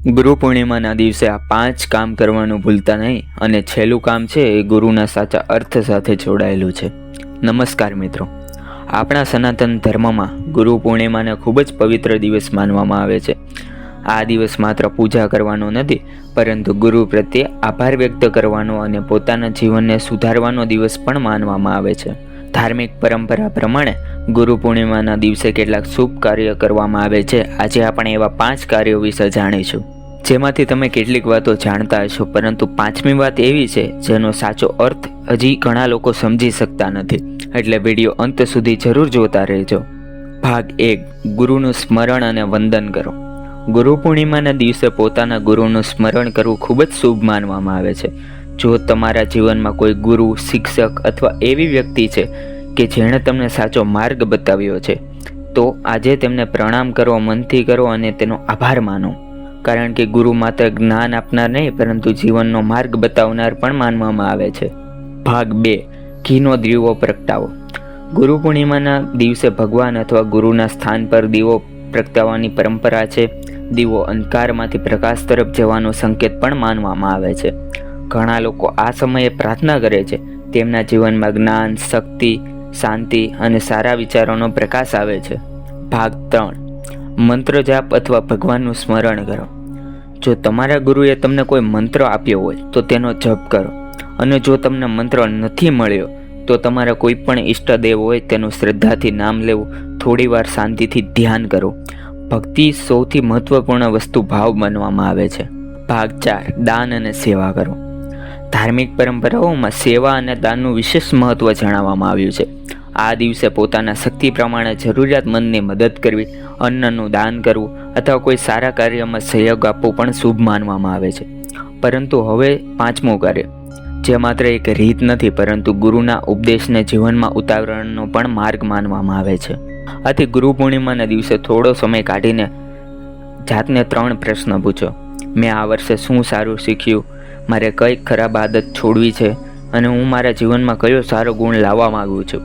ગુરુ પૂર્ણિમાના દિવસે આ 5 કામ કરવાનું ભૂલતા નહીં અને છેલ્લું કામ છે એ ગુરુના સાચા અર્થ સાથે જોડાયેલું છે. નમસ્કાર મિત્રો, આપણા સનાતન ધર્મમાં ગુરુ પૂર્ણિમાને ખૂબ જ પવિત્ર દિવસ માનવામાં આવે છે. આ દિવસ માત્ર પૂજા કરવાનો નથી, પરંતુ ગુરુ પ્રત્યે આભાર વ્યક્ત કરવાનો અને પોતાના જીવનને સુધારવાનો દિવસ પણ માનવામાં આવે છે. ધાર્મિક પરંપરા પ્રમાણે ગુરુ પૂર્ણિમાના દિવસે કેટલાક શુભ કાર્ય કરવામાં આવે છે. આજે આપણે એવા 5 કાર્યો વિશે જાણીશું, જેમાંથી તમે કેટલીક વાતો જાણતા હશો, પરંતુ 5મી વાત એવી છે જેનો સાચો અર્થ હજી ઘણા લોકો સમજી શકતા નથી. એટલે વિડીયો અંત સુધી જરૂર જોતા રહેજો. ભાગ 1, ગુરુનું સ્મરણ અને વંદન કરો. ગુરુ પૂર્ણિમાના દિવસે પોતાના ગુરુનું સ્મરણ કરવું ખૂબ જ શુભ માનવામાં આવે છે. જો તમારા જીવનમાં કોઈ ગુરુ, શિક્ષક અથવા એવી વ્યક્તિ છે કે જેણે તમને સાચો માર્ગ બતાવ્યો છે, તો આજે તેમને પ્રણામ કરો, મનથી કરો અને તેનો આભાર માનો. કારણ કે ગુરુ માત્ર જ્ઞાન આપનાર નહીં, પરંતુ જીવનનો માર્ગ બતાવનાર પણ માનવામાં આવે છે. ભાગ 2, ઘીનો દીવો પ્રગટાવો. ગુરુ પૂર્ણિમાના દિવસે ભગવાન અથવા ગુરુના સ્થાન પર દીવો પ્રગટાવવાની પરંપરા છે. દીવો અંધકારમાંથી પ્રકાશ તરફ જવાનો સંકેત પણ માનવામાં આવે છે. ઘણા લોકો આ સમયે પ્રાર્થના કરે છે, તેમના જીવનમાં જ્ઞાન, શક્તિ, શાંતિ અને સારા વિચારોનો પ્રકાશ આવે છે. ભાગ 3, મંત્ર જાપ અથવા ભગવાનનું સ્મરણ કરો. જો તમારા ગુરુએ તમને કોઈ મંત્ર આપ્યો હોય તો તેનો જપ કરો, અને જો તમને મંત્ર નથી મળ્યો તો તમારા કોઈ પણ ઈષ્ટદેવ હોય તેનું શ્રદ્ધાથી નામ લેવું, થોડીવાર શાંતિથી ધ્યાન કરો. ભક્તિ સૌથી મહત્વપૂર્ણ વસ્તુ ભાવ માનવામાં આવે છે. ભાગ 4, દાન અને સેવા કરો. ધાર્મિક પરંપરાઓમાં સેવા અને દાનનું વિશેષ મહત્વ જણાવવામાં આવ્યું છે. આ દિવસે પોતાના શક્તિ પ્રમાણે જરૂરિયાતમંદની મદદ કરવી, અન્નનું દાન કરવું અથવા કોઈ સારા કાર્યમાં સહયોગ આપવો પણ શુભ માનવામાં આવે છે. પરંતુ હવે 5મું કાર્ય, જે માત્ર એક રીત નથી, પરંતુ ગુરુના ઉપદેશને જીવનમાં ઉતારવાનો પણ માર્ગ માનવામાં આવે છે. આથી ગુરુ પૂર્ણિમાના દિવસે થોડો સમય કાઢીને જાતને 3 પ્રશ્ન પૂછો. મેં આ વર્ષે શું સારું શીખ્યું? મારે કઈ ખરાબ આદત છોડવી છે? અને હું મારા જીવનમાં કયો સારો ગુણ લાવવા માંગુ છું?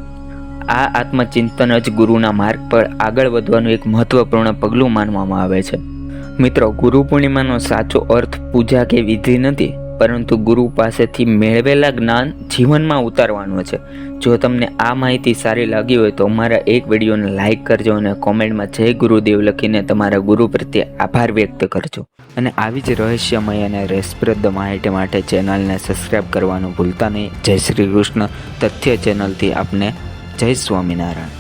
આ આત્મચિંતન જ ગુરુના માર્ગ પર આગળ વધવાનું એક મહત્વપૂર્ણ પગલું માનવામાં આવે છે. મિત્રો, ગુરુ પૂર્ણિમાનો સાચો અર્થ પૂજા કે વિધિ નથી, પરંતુ ગુરુ પાસેથી મેળવેલા જ્ઞાન જીવનમાં ઉતારવાનું છે. જો તમને આ માહિતી સારી લાગી હોય તો અમારા એક વિડીયોને લાઇક કરજો અને કોમેન્ટમાં જય ગુરુદેવ લખીને તમારા ગુરુ પ્રત્યે આભાર વ્યક્ત કરજો. અને આવી જ રહસ્યમય અને રસપ્રદ માહિતી માટે ચેનલને સબસ્ક્રાઈબ કરવાનું ભૂલતા નહીં. જય શ્રી કૃષ્ણ. તથ્ય ચેનલથી આપને જય સ્વામિનારાયણ.